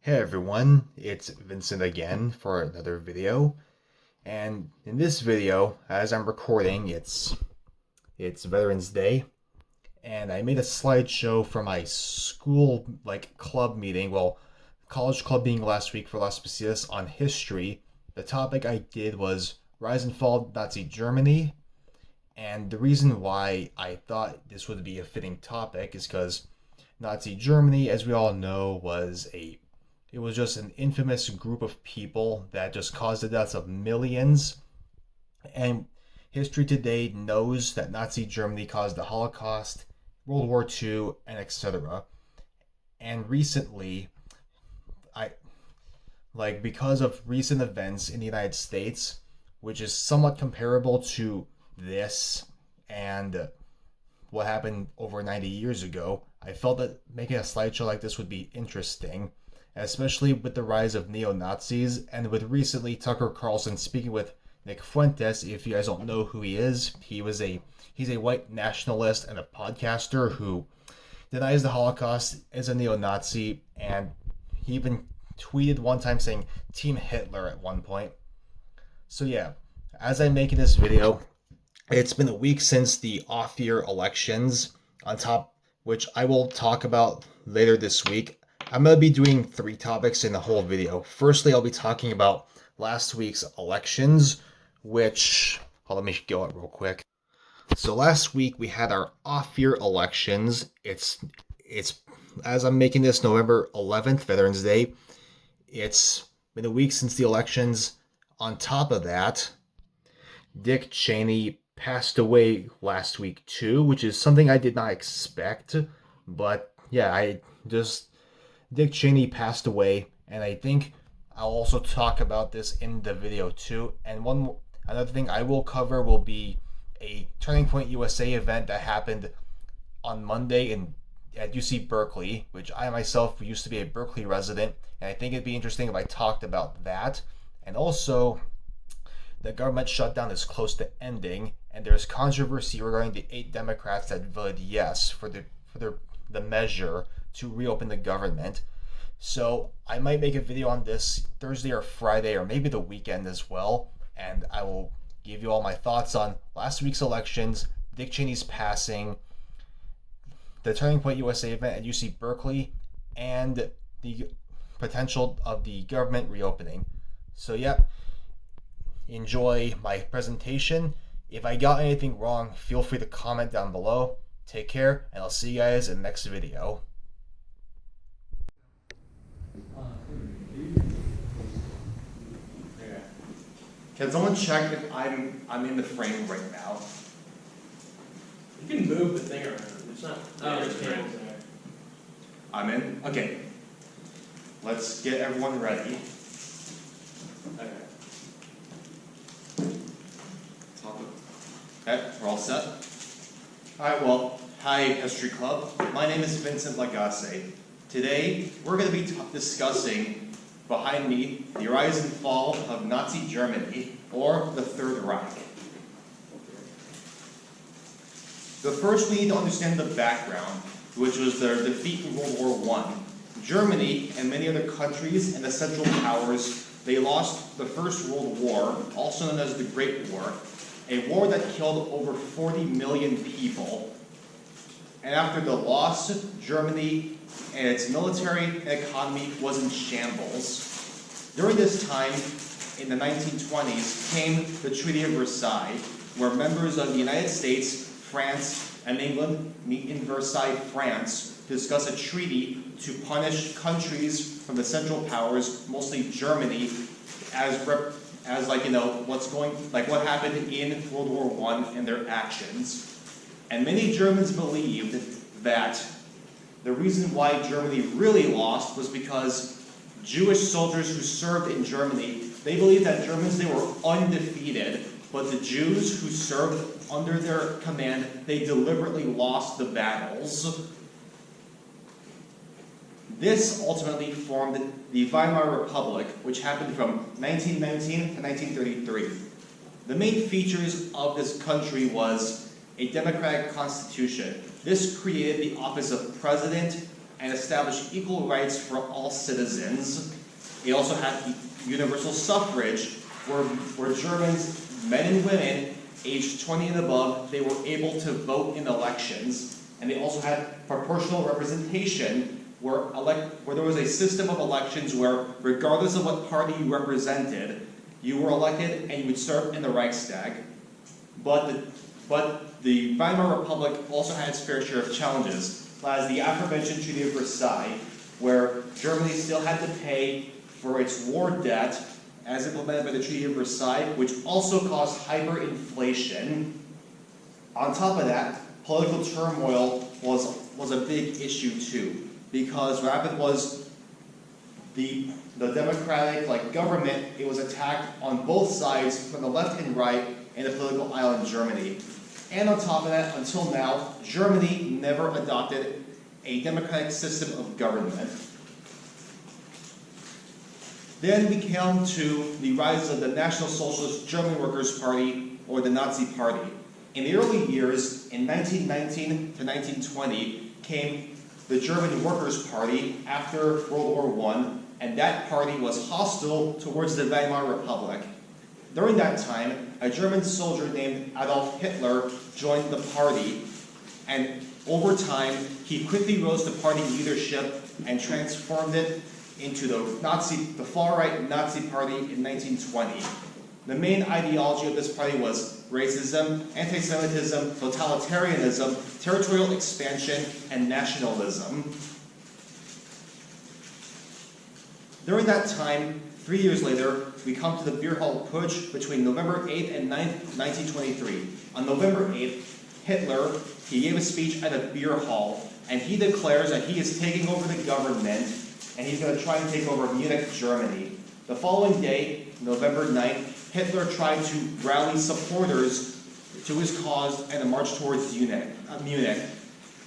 Hey everyone, it's Vincent again for another video. And in this video, as I'm recording, it's Veterans Day, and I made a slideshow for my school club meeting, college club meeting last week for Las Positas on history. The topic I did was Rise and Fall of Nazi Germany, and the reason why I thought this would be a fitting topic is because Nazi Germany, as we all know, it was just an infamous group of people that just caused the deaths of millions. And history today knows that Nazi Germany caused the Holocaust, World War II, and etc. And recently, I because of recent events in the United States, which is somewhat comparable to this and what happened over 90 years ago, I felt that making a slideshow like this would be interesting, especially with the rise of neo-Nazis and with recently Tucker Carlson speaking with Nick Fuentes. If you guys don't know who he is, he's a white nationalist and a podcaster who denies the Holocaust, is a neo-Nazi, and he even tweeted one time saying Team Hitler at one point. So yeah, as I'm making this video, it's been a week since the off-year elections, on top which I will talk about later this week. I'm going to be doing 3 topics in the whole video. Firstly, I'll be talking about last week's elections, which... let me go out real quick. So last week we had our off-year elections. It's as I'm making this November 11th, Veterans Day. It's been a week since the elections. On top of that, Dick Cheney passed away last week too, which is something I did not expect. But yeah, Dick Cheney passed away, and I think I'll also talk about this in the video too. And another thing I will cover will be a Turning Point USA event that happened on Monday at UC Berkeley, which I myself used to be a Berkeley resident, and I think it'd be interesting if I talked about that. And also, the government shutdown is close to ending, and there's controversy regarding the 8 Democrats that voted yes for the measure to reopen the government. So I might make a video on this Thursday or Friday or maybe the weekend as well, and I will give you all my thoughts on last week's elections, Dick Cheney's passing, the Turning Point USA event at UC Berkeley, and the potential of the government reopening. So yeah, enjoy my presentation. If I got anything wrong, feel free to comment down below. Take care, and I'll see you guys in the next video. Can someone check if I'm in the frame right now? You can move the thing around. It's not. Oh, it's there. I'm in? Okay. Let's get everyone ready. Okay. Okay, we're all set? Alright, well, hi History Club. My name is Vincent Lagasse. Today, we're going to be discussing, behind me, the rise and fall of Nazi Germany, or the Third Reich. But first, we need to understand the background, which was their defeat in World War I. Germany and many other countries and the Central Powers, they lost the First World War, also known as the Great War, a war that killed over 40 million people. And after the loss, Germany and its military and economy was in shambles. During this time, in the 1920s, came the Treaty of Versailles, where members of the United States, France, and England meet in Versailles, France, to discuss a treaty to punish countries from the Central Powers, mostly Germany, what happened in World War I and their actions. And many Germans believed that the reason why Germany really lost was because Jewish soldiers who served in Germany, they believed that Germans, they were undefeated, but the Jews who served under their command, they deliberately lost the battles. This ultimately formed the Weimar Republic, which happened from 1919 to 1933. The main features of this country was a democratic constitution. This created the office of president, and established equal rights for all citizens. They also had universal suffrage, where Germans, men and women, aged 20 and above, they were able to vote in elections. And they also had proportional representation, where there was a system of elections where, regardless of what party you represented, you were elected and you would serve in the Reichstag. But the Weimar Republic also had its fair share of challenges, as the aforementioned Treaty of Versailles, where Germany still had to pay for its war debt as implemented by the Treaty of Versailles, which also caused hyperinflation. On top of that, political turmoil was a big issue too, because what happened was the democratic government, it was attacked on both sides, from the left and right, in the political aisle in Germany. And on top of that, until now, Germany never adopted a democratic system of government. Then we come to the rise of the National Socialist German Workers' Party, or the Nazi Party. In the early years, in 1919 to 1920, came the German Workers' Party after World War I, and that party was hostile towards the Weimar Republic. During that time, a German soldier named Adolf Hitler joined the party, and over time, he quickly rose to party leadership and transformed it into the far-right Nazi Party in 1920. The main ideology of this party was racism, anti-Semitism, totalitarianism, territorial expansion, and nationalism. During that time, 3 years later, we come to the Beer Hall Putsch between November 8th and 9th, 1923. On November 8th, Hitler, he gave a speech at a beer hall, and he declares that he is taking over the government, and he's going to try and take over Munich, Germany. The following day, November 9th, Hitler tried to rally supporters to his cause and a march towards Munich.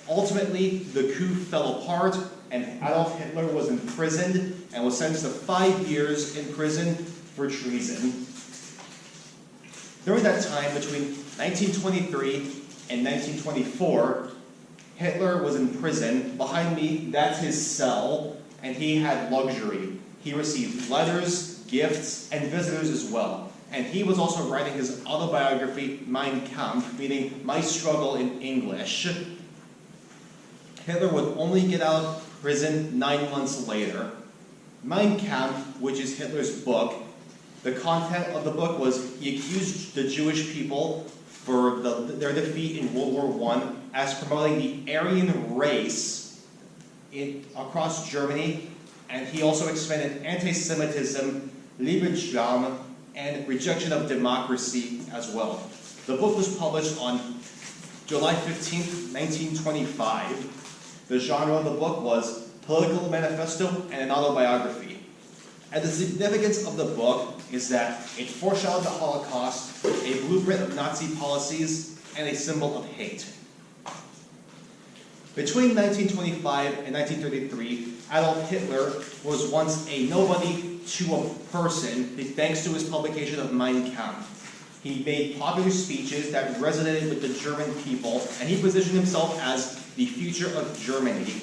Ultimately, the coup fell apart, and Adolf Hitler was imprisoned and was sentenced to 5 years in prison for treason. During that time, between 1923 and 1924, Hitler was in prison. Behind me, that's his cell, and he had luxury. He received letters, gifts, and visitors as well. And he was also writing his autobiography, Mein Kampf, meaning My Struggle in English. Hitler would only get out of prison 9 months later. Mein Kampf, which is Hitler's book, the content of the book was he accused the Jewish people for their defeat in World War I as promoting the Aryan race across Germany, and he also expanded anti-Semitism, Lebensraum, and rejection of democracy as well. The book was published on July 15, 1925. The genre of the book was political manifesto and an autobiography. And the significance of the book is that it foreshadowed the Holocaust, a blueprint of Nazi policies, and a symbol of hate. Between 1925 and 1933, Adolf Hitler was once a nobody to a person thanks to his publication of Mein Kampf. He made popular speeches that resonated with the German people, and he positioned himself as the future of Germany.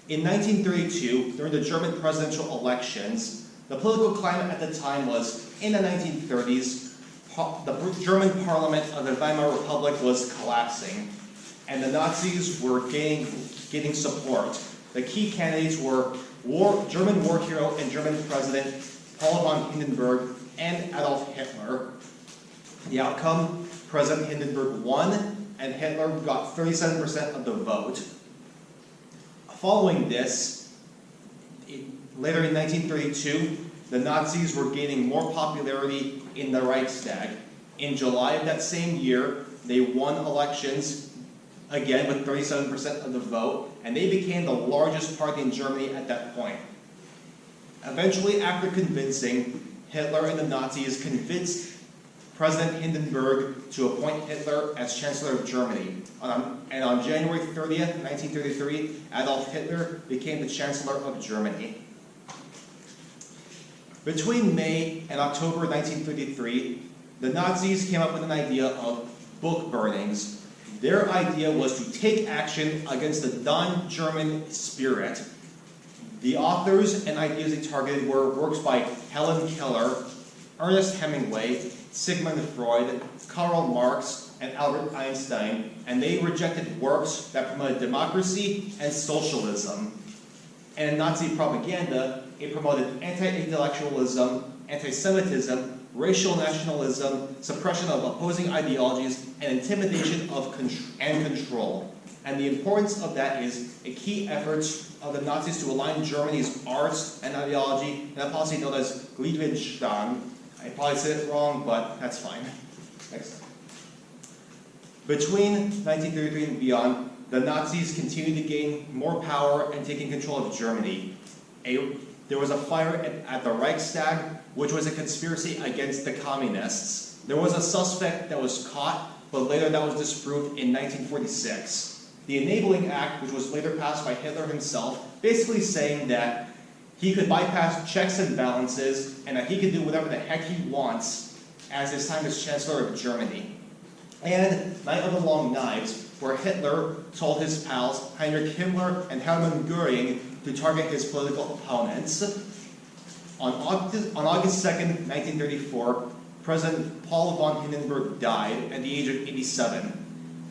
In 1932, during the German presidential elections, the political climate at the time was, in the 1930s, the German parliament of the Weimar Republic was collapsing, and the Nazis were getting support. The key candidates were German war hero and German president Paul von Hindenburg and Adolf Hitler. The outcome, President Hindenburg won, and Hitler got 37% of the vote. Following this, later in 1932, the Nazis were gaining more popularity in the Reichstag. In July of that same year, they won elections, again with 37% of the vote, and they became the largest party in Germany at that point. Eventually, after convincing, Hitler and the Nazis convinced President Hindenburg to appoint Hitler as Chancellor of Germany. And on January 30th, 1933, Adolf Hitler became the Chancellor of Germany. Between May and October 1933, the Nazis came up with an idea of book burnings. Their idea was to take action against the non-German spirit. The authors and ideas they targeted were works by Helen Keller, Ernest Hemingway, Sigmund Freud, Karl Marx, and Albert Einstein, and they rejected works that promoted democracy and socialism. And in Nazi propaganda, it promoted anti-intellectualism, anti-Semitism, racial nationalism, suppression of opposing ideologies, and intimidation and control. And the importance of that is a key effort of the Nazis to align Germany's arts and ideology in a policy known as Gliedwinstand. I probably said it wrong, but that's fine. Next. Between 1933 and beyond, the Nazis continued to gain more power and taking control of Germany. There was a fire at the Reichstag, which was a conspiracy against the communists. There was a suspect that was caught, but later that was disproved in 1946. The Enabling Act, which was later passed by Hitler himself, basically saying that he could bypass checks and balances and that he could do whatever the heck he wants as his time as Chancellor of Germany. And Night of the Long Knives, where Hitler told his pals Heinrich Himmler and Hermann Göring to target his political opponents. On August 2nd, 1934, President Paul von Hindenburg died at the age of 87.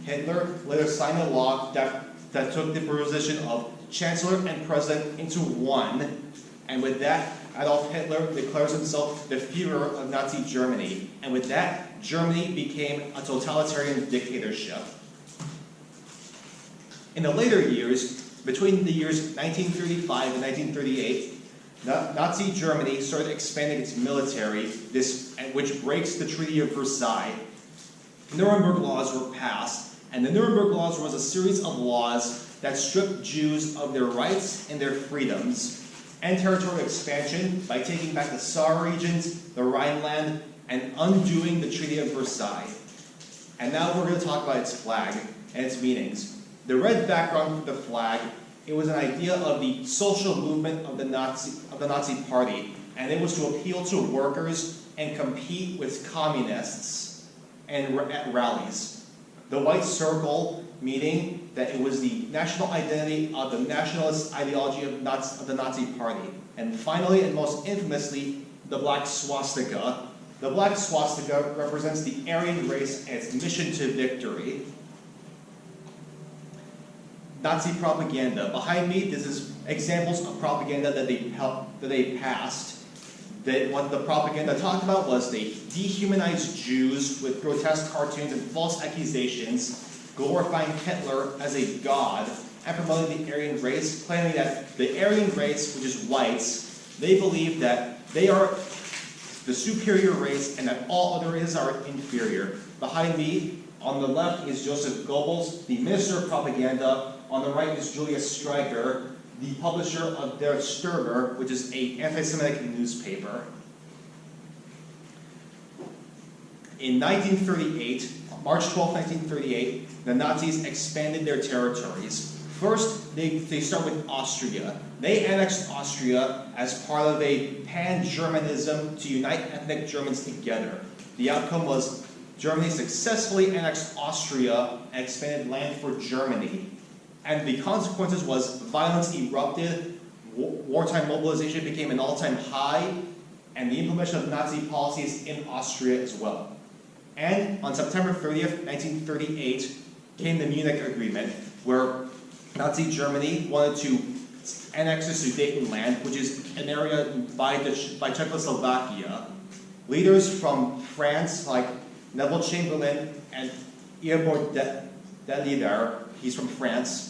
Hitler later signed a law that took the position of Chancellor and President into one, and with that, Adolf Hitler declares himself the Führer of Nazi Germany, and with that, Germany became a totalitarian dictatorship. In the later years, between the years 1935 and 1938, Nazi Germany started expanding its military, which breaks the Treaty of Versailles. Nuremberg laws were passed, and the Nuremberg laws was a series of laws that stripped Jews of their rights and their freedoms, and territorial expansion by taking back the Saar regions, the Rhineland, and undoing the Treaty of Versailles. And now we're going to talk about its flag and its meanings. The red background for the flag, it was an idea of the social movement of the Nazi Party, and it was to appeal to workers and compete with communists and at rallies. The white circle, meaning that it was the national identity of the nationalist ideology of the Nazi Party. And finally, and most infamously, the black swastika. The black swastika represents the Aryan race and its mission to victory. Nazi propaganda. Behind me, this is examples of propaganda that they passed. What the propaganda talked about was they dehumanized Jews with grotesque cartoons and false accusations, glorifying Hitler as a god, and promoting the Aryan race, claiming that the Aryan race, which is whites, they believe that they are the superior race and that all other races are inferior. Behind me, on the left, is Joseph Goebbels, the Minister of Propaganda. On the right is Julius Streicher, the publisher of Der Stürmer, which is an anti-Semitic newspaper. In 1938, March 12, 1938, the Nazis expanded their territories. First, they start with Austria. They annexed Austria as part of a pan-Germanism to unite ethnic Germans together. The outcome was Germany successfully annexed Austria and expanded land for Germany. And the consequences was violence erupted, wartime mobilization became an all-time high, and the implementation of Nazi policies in Austria as well. And on September 30th, 1938, came the Munich Agreement, where Nazi Germany wanted to annex the Sudetenland, which is an area by Czechoslovakia. Leaders from France, like Neville Chamberlain and Eobard de Lieder, he's from France,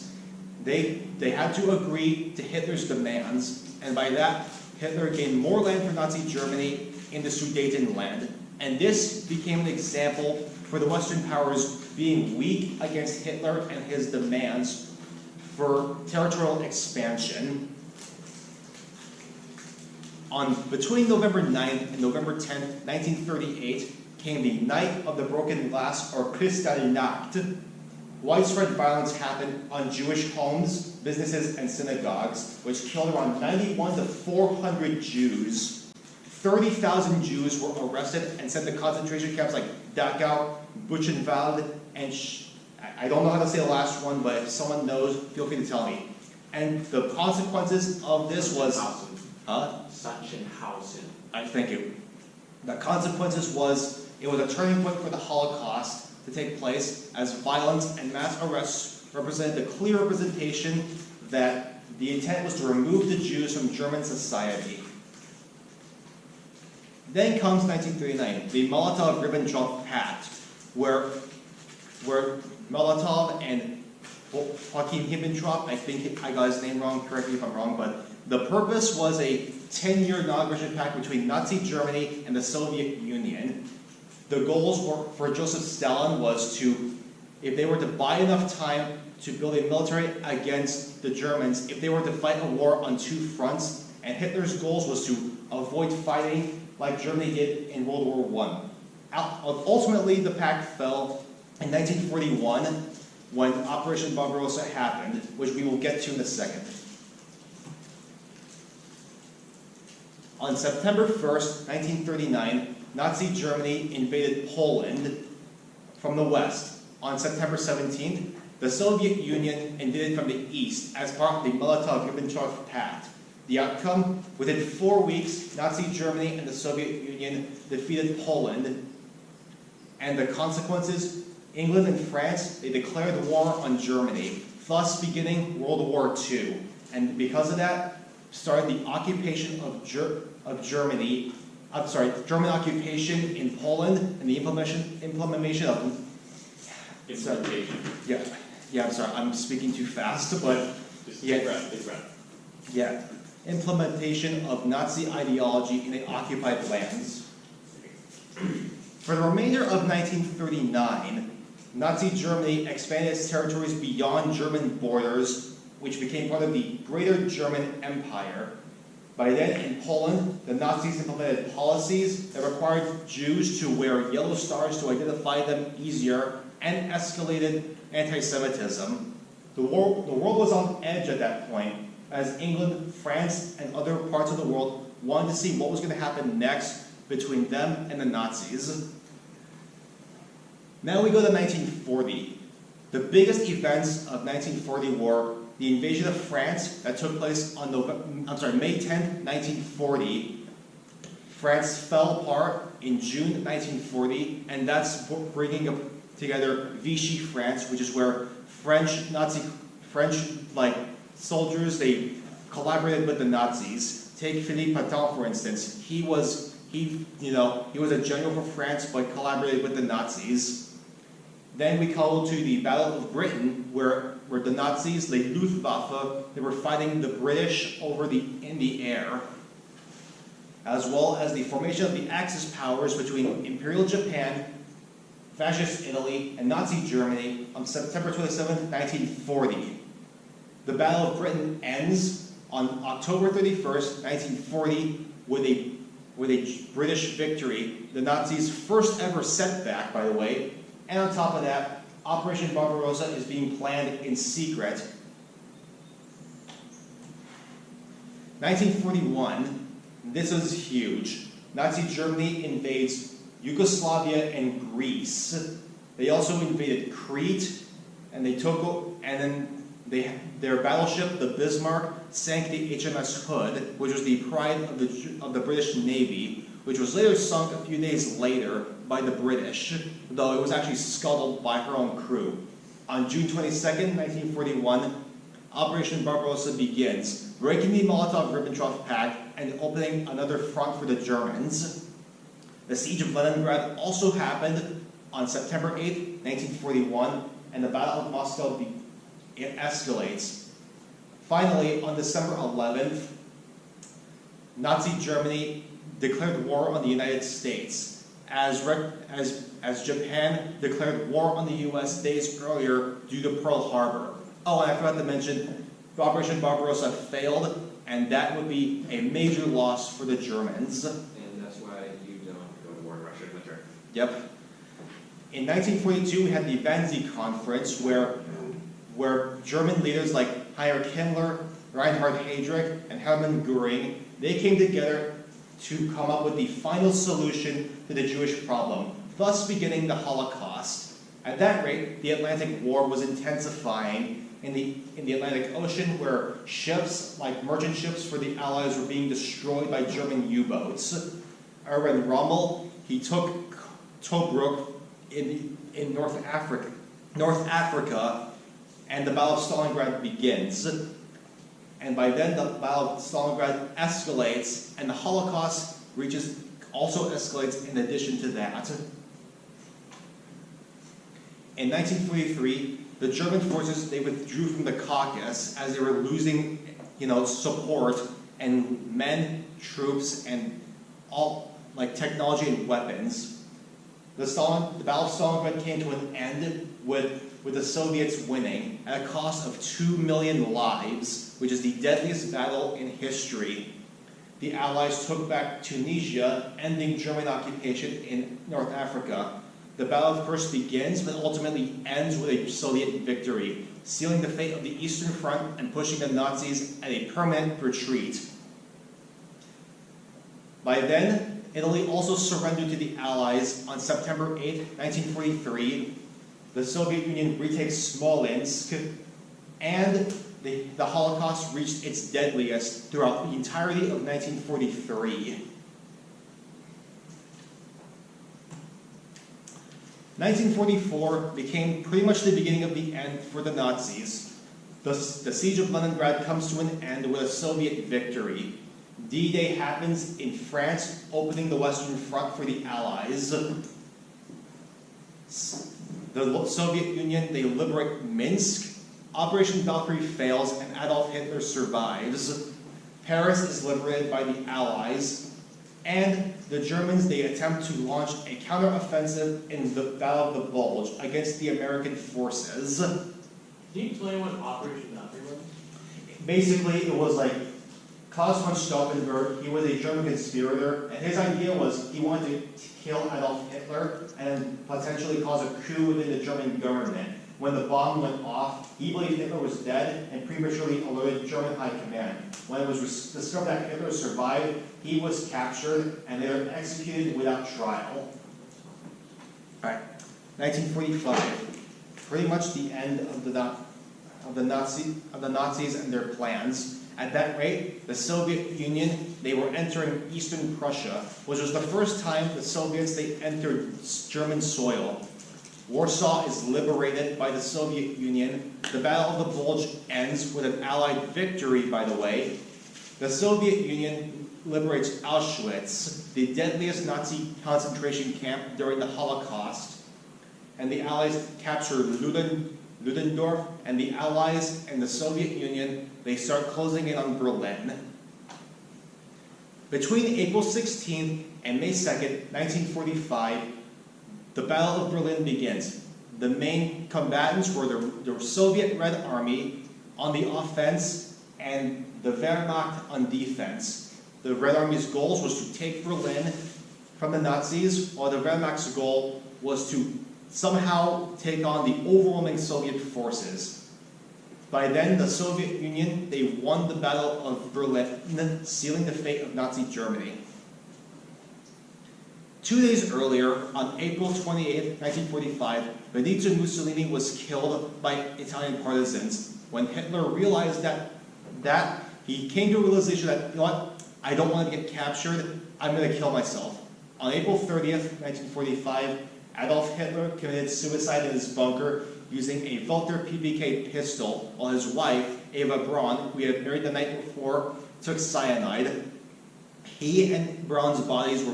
they had to agree to Hitler's demands, and by that, Hitler gained more land for Nazi Germany in the Sudetenland. And this became an example for the Western powers being weak against Hitler and his demands for territorial expansion. Between November 9th and November 10th, 1938, came the Night of the Broken Glass, or Kristallnacht. Widespread violence happened on Jewish homes, businesses, and synagogues, which killed around 91 to 400 Jews. 30,000 Jews were arrested and sent to concentration camps like Dachau, Buchenwald, and I don't know how to say the last one, but if someone knows, feel free to tell me. And the consequences of this was, Sachsenhausen. thank you. The consequences was, it was a turning point for the Holocaust to take place, as violence and mass arrests represented the clear representation that the intent was to remove the Jews from German society. Then comes 1939, the Molotov-Ribbentrop Pact, where Molotov and Joachim Ribbentrop, I think I got his name wrong, correct me if I'm wrong, but the purpose was a 10-year non-aggression pact between Nazi Germany and the Soviet Union. The goals for Joseph Stalin was to, if they were to buy enough time to build a military against the Germans, if they were to fight a war on two fronts, and Hitler's goals was to avoid fighting like Germany did in World War I. Ultimately, the pact fell in 1941 when Operation Barbarossa happened, which we will get to in a second. On September 1st, 1939, Nazi Germany invaded Poland from the west. On September 17th, the Soviet Union invaded from the east as part of the Molotov-Ribbentrop Pact. The outcome, within 4 weeks, Nazi Germany and the Soviet Union defeated Poland. And the consequences, England and France, they declared war on Germany, thus beginning World War II. And because of that, started the occupation of Germany, German occupation in Poland, and the implementation of... Implementation. Yeah, I'm sorry, I'm speaking too fast, but... Just yeah, big breath. Yeah, implementation of Nazi ideology in the occupied lands. For the remainder of 1939, Nazi Germany expanded its territories beyond German borders, which became part of the Greater German Empire. By then, in Poland, the Nazis implemented policies that required Jews to wear yellow stars to identify them easier and escalated anti-Semitism. The world was on edge at that point, as England, France, and other parts of the world wanted to see what was going to happen next between them and the Nazis. Now we go to 1940. The biggest events of 1940 were the invasion of France that took place on May 10th, 1940. France fell apart in June 1940, and that's bringing together Vichy France, which is where French soldiers, they collaborated with the Nazis. Take Philippe Pétain, for instance. He was a general for France, but collaborated with the Nazis. Then we go to the Battle of Britain, where the Nazis, the Luftwaffe, they were fighting the British in the air, as well as the formation of the Axis powers between Imperial Japan, Fascist Italy, and Nazi Germany on September 27, 1940. The Battle of Britain ends on October 31st, 1940, with a British victory, the Nazis' first ever setback, by the way. And on top of that, Operation Barbarossa is being planned in secret. 1941, this is huge. Nazi Germany invades Yugoslavia and Greece. They also invaded Crete, and their battleship, the Bismarck, sank the HMS Hood, which was the pride of the British Navy, which was later sunk a few days later by the British, though it was actually scuttled by her own crew. On June 22nd, 1941, Operation Barbarossa begins, breaking the Molotov-Ribbentrop Pact and opening another front for the Germans. The siege of Leningrad also happened on September 8th, 1941, and the Battle of Moscow escalates. Finally, on December 11th, Nazi Germany declared war on the United States, as Japan declared war on the U.S. days earlier due to Pearl Harbor. Oh, and I forgot to mention, Operation Barbarossa failed, and that would be a major loss for the Germans. And that's why you don't go to war in Russia in winter. Yep. In 1942, we had the Wannsee Conference, where German leaders like Heinrich Himmler, Reinhard Heydrich, and Hermann Göring, they came together to come up with the final solution to the Jewish problem, thus beginning the Holocaust. At that rate, the Atlantic War was intensifying in the Atlantic Ocean, where ships, like merchant ships for the Allies, were being destroyed by German U-boats. Erwin Rommel, he took Tobruk in North Africa, and the Battle of Stalingrad begins. And by then, the Battle of Stalingrad escalates, and the Holocaust also escalates in addition to that. In 1943, the German forces, they withdrew from the Caucasus as they were losing, support and men, troops, and all like technology and weapons. The Battle of Stalingrad came to an end with the Soviets winning at a cost of 2 million lives, which is the deadliest battle in history. The Allies took back Tunisia, ending German occupation in North Africa. The battle, of course, begins, but ultimately ends with a Soviet victory, sealing the fate of the Eastern Front and pushing the Nazis at a permanent retreat. By then, Italy also surrendered to the Allies on September 8, 1943. The Soviet Union retakes Smolensk, and the Holocaust reached its deadliest throughout the entirety of 1943. 1944 became pretty much the beginning of the end for the Nazis. The siege of Leningrad comes to an end with a Soviet victory. D-Day happens in France, opening the Western Front for the Allies. The Soviet Union, they liberate Minsk. Operation Valkyrie fails and Adolf Hitler survives. Paris is liberated by the Allies. And the Germans, they attempt to launch a counteroffensive in the Battle of the Bulge against the American forces. Can you explain what Operation Valkyrie was? Basically, it was like Klaus von Stauffenberg, he was a German conspirator, and his idea was he wanted to kill Adolf Hitler and potentially cause a coup within the German government. When the bomb went off, he believed Hitler was dead and prematurely alerted German high command. When it was discovered that Hitler survived, he was captured and they were executed without trial. Alright, 1945, pretty much the end of the Nazis and their plans. At that rate, the Soviet Union, they were entering Eastern Prussia, which was the first time the Soviets, they entered German soil. Warsaw is liberated by the Soviet Union. The Battle of the Bulge ends with an Allied victory, by the way. The Soviet Union liberates Auschwitz, the deadliest Nazi concentration camp during the Holocaust. And the Allies capture Ludendorff, and the Allies and the Soviet Union, they start closing in on Berlin. Between April 16th and May 2nd, 1945, the Battle of Berlin begins. The main combatants were the Soviet Red Army on the offense and the Wehrmacht on defense. The Red Army's goal was to take Berlin from the Nazis, while the Wehrmacht's goal was to somehow take on the overwhelming Soviet forces. By then, the Soviet Union, they won the Battle of Berlin, sealing the fate of Nazi Germany. 2 days earlier, on April 28, 1945, Benito Mussolini was killed by Italian partisans. When Hitler realized that he came to a realization that, you know what, I don't want to get captured, I'm going to kill myself. On April 30th, 1945, Adolf Hitler committed suicide in his bunker using a Walther PPK pistol, while his wife, Eva Braun, who he had married the night before, took cyanide. He and Braun's bodies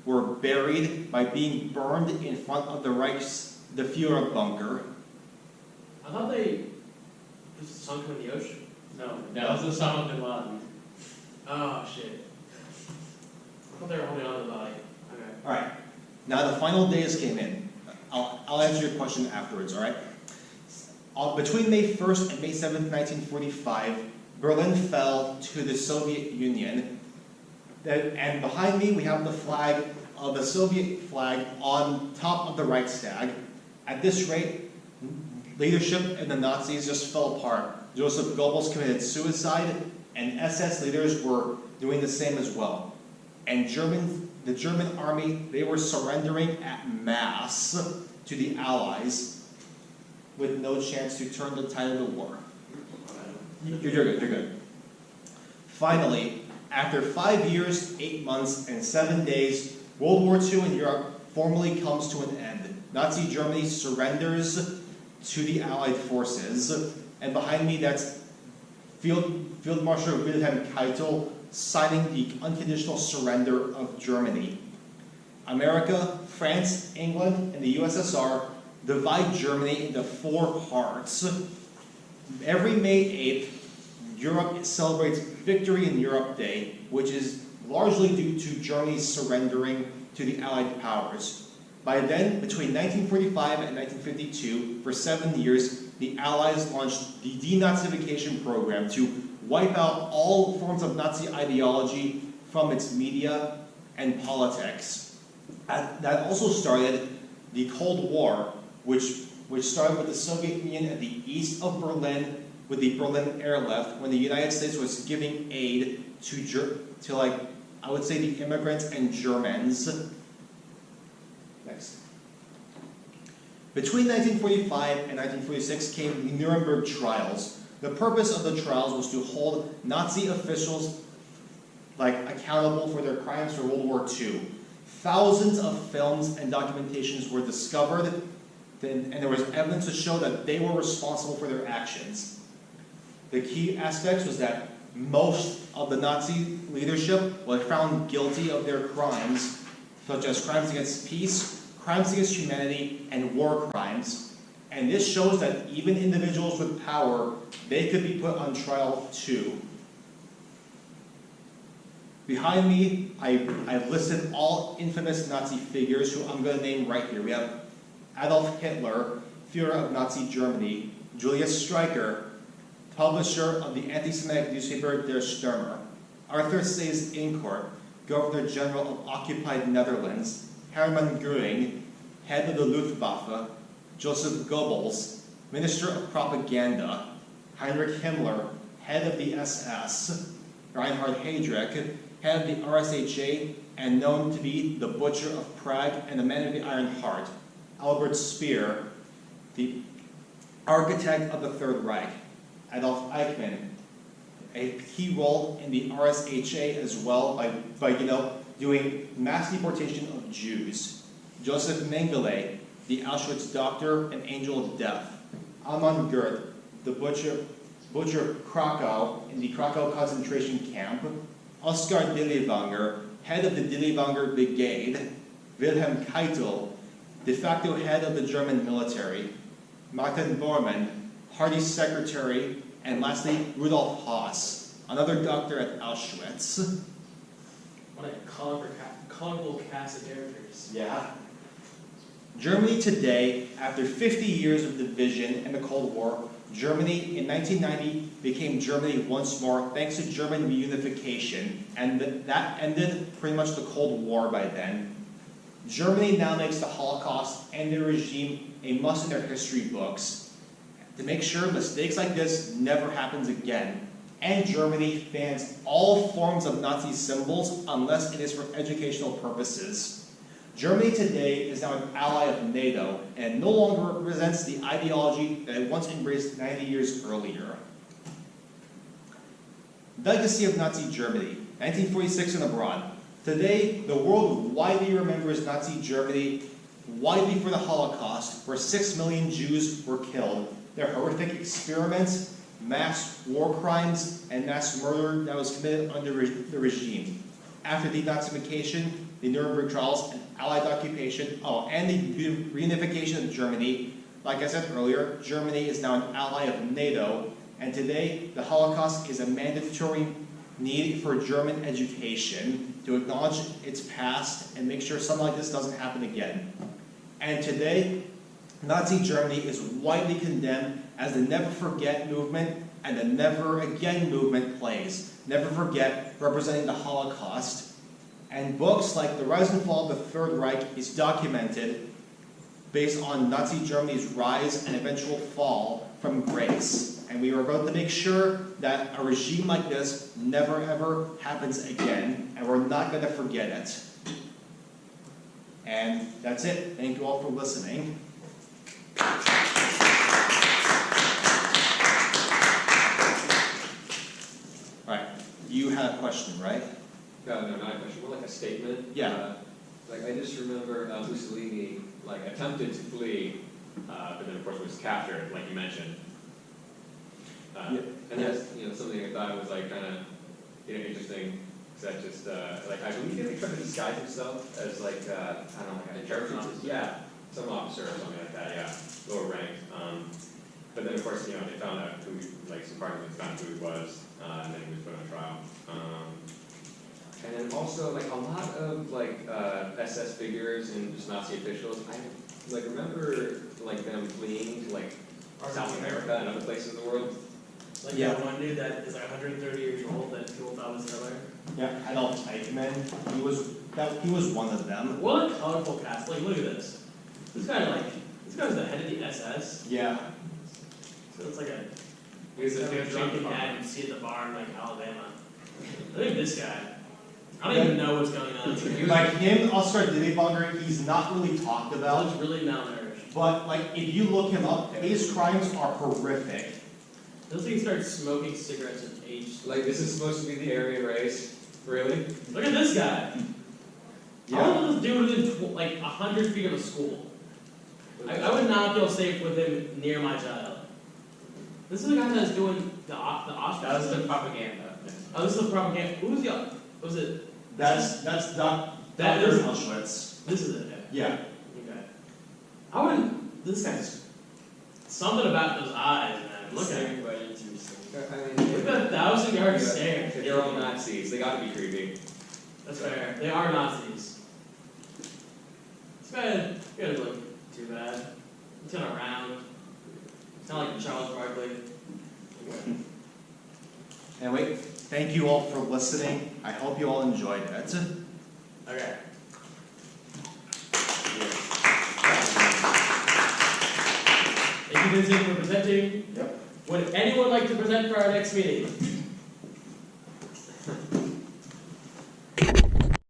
were buried by being burned in front of the Führer bunker. I thought they just sunk him in the ocean. No, that was Osama bin Laden. Oh, shit. I thought they were holding on to the body. Okay. Alright, now the final days came in. I'll answer your question afterwards, alright? Between May 1st and May 7th, 1945, Berlin fell to the Soviet Union. And behind me, we have the flag of the Soviet flag on top of the Reichstag. At this rate, leadership in the Nazis just fell apart. Joseph Goebbels committed suicide, and SS leaders were doing the same as well. And the German army, they were surrendering at mass to the Allies with no chance to turn the tide of the war. You're good, you're good. Finally, after 5 years, 8 months, and 7 days, World War II in Europe formally comes to an end. Nazi Germany surrenders to the Allied forces, and behind me that's Field Marshal Wilhelm Keitel signing the unconditional surrender of Germany. America, France, England, and the USSR divide Germany into 4 parts. Every May 8th, Europe celebrates Victory in Europe Day, which is largely due to Germany surrendering to the Allied powers. By then, between 1945 and 1952, for 7 years, the Allies launched the denazification program to wipe out all forms of Nazi ideology from its media and politics. That also started the Cold War, which started with the Soviet Union at the east of Berlin with the Berlin airlift, when the United States was giving aid to like, I would say, the immigrants and Germans. Next. Between 1945 and 1946 came the Nuremberg trials. The purpose of the trials was to hold Nazi officials accountable for their crimes for World War II. Thousands of films and documentations were discovered, and there was evidence to show that they were responsible for their actions. The key aspects was that most of the Nazi leadership was found guilty of their crimes, such as crimes against peace, crimes against humanity, and war crimes. And this shows that even individuals with power, they could be put on trial too. Behind me, I've listed all infamous Nazi figures who I'm going to name right here. We have Adolf Hitler, Führer of Nazi Germany; Julius Streicher, publisher of the anti-Semitic newspaper Der Stürmer; Arthur Seyss-Inquart, Governor General of occupied Netherlands; Hermann Göring, head of the Luftwaffe; Joseph Goebbels, Minister of Propaganda; Heinrich Himmler, head of the SS; Reinhard Heydrich, head of the RSHA, and known to be the Butcher of Prague and the Man of the Iron Heart; Albert Speer, the architect of the Third Reich; Adolf Eichmann, a key role in the RSHA as well by doing mass deportation of Jews; Joseph Mengele, the Auschwitz doctor and angel of death; Amon Gert, the butcher of Krakow in the Krakow concentration camp; Oskar Dillewanger, head of the Dillewanger Brigade; Wilhelm Keitel, de facto head of the German military; Martin Bormann, Party secretary; and lastly, Rudolf Haas, another doctor at Auschwitz. What a colorful cast of characters. Yeah. Germany today, after 50 years of division and the Cold War, Germany in 1990 became Germany once more thanks to German reunification, and that ended pretty much the Cold War by then. Germany now makes the Holocaust and their regime a must in their history books to make sure mistakes like this never happens again. And Germany bans all forms of Nazi symbols unless it is for educational purposes. Germany today is now an ally of NATO and no longer represents the ideology that it once embraced 90 years earlier. Legacy of Nazi Germany, 1946 and abroad. Today, the world widely remembers Nazi Germany, widely for the Holocaust, where 6 million Jews were killed, their horrific experiments, mass war crimes, and mass murder that was committed under the regime. After denazification, the Nuremberg trials, and Allied occupation, and the reunification of Germany, like I said earlier, Germany is now an ally of NATO, and today the Holocaust is a mandatory need for German education to acknowledge its past and make sure something like this doesn't happen again. And today, Nazi Germany is widely condemned as the Never Forget movement and the Never Again movement plays. Never Forget, representing the Holocaust. And books like The Rise and Fall of the Third Reich is documented based on Nazi Germany's rise and eventual fall from grace. And we are going to make sure that a regime like this never ever happens again, and we're not going to forget it. And that's it. Thank you all for listening. All right, you had a question, right? No, not a question, more like a statement. Yeah. Like, I just remember Mussolini, like, attempted to flee, but then of course was captured, like you mentioned. Yeah. And that's, something I thought was like kind of, interesting, because that just, like, I believe he like, tried to disguise himself as like, I don't know, like a Interpreter. yeah, some officer or something like that, yeah, lower rank. But then of course, they found out who, like, some partisans found who he was, and then he was put on trial. And then also, like, a lot of, like, SS figures and just Nazi officials, I, like, remember, like, them fleeing to, like, South America and other places in the world. Like Yeah. that one dude that is like 130 years old that people thought was Hitler. Yeah, Adolf Eichmann, he was one of them. What a colorful cast. Like, look at this. This guy's the head of the SS. Yeah. So it's like a He's a good drunken dad you see at the bar in like Alabama. Look at this guy. I don't even know what's going on. Like him, Oscar Diddybunger, he's not really talked He about. looks really malnourished. But like, if you look him up, his crimes are horrific. It looks like he started smoking cigarettes at age. Like, this is supposed to be the Aryan race? Really? Look at this guy. I want this dude within like 100 feet of a school. I would not feel safe with him near my child. This is the guy that's doing the Auschwitz. That was the propaganda. Oh, this is the propaganda. Who was the? Was it? That's That Dr. is- Auschwitz. This is it. Yeah. Okay. I wouldn't. This guy's something about those eyes, man. Look at him. Right into his thing. I mean, Look at that 1,000-yard stare. they're all Nazis, they gotta be creepy. That's fair. They are Nazis. This guy doesn't look too bad. He's kind of round. It's kind of like Charles Barkley. Anyway, thank you all for listening. I hope you all enjoyed it. Okay. Thank you, Vincent, for presenting. Yep. Would anyone like to present for our next meeting?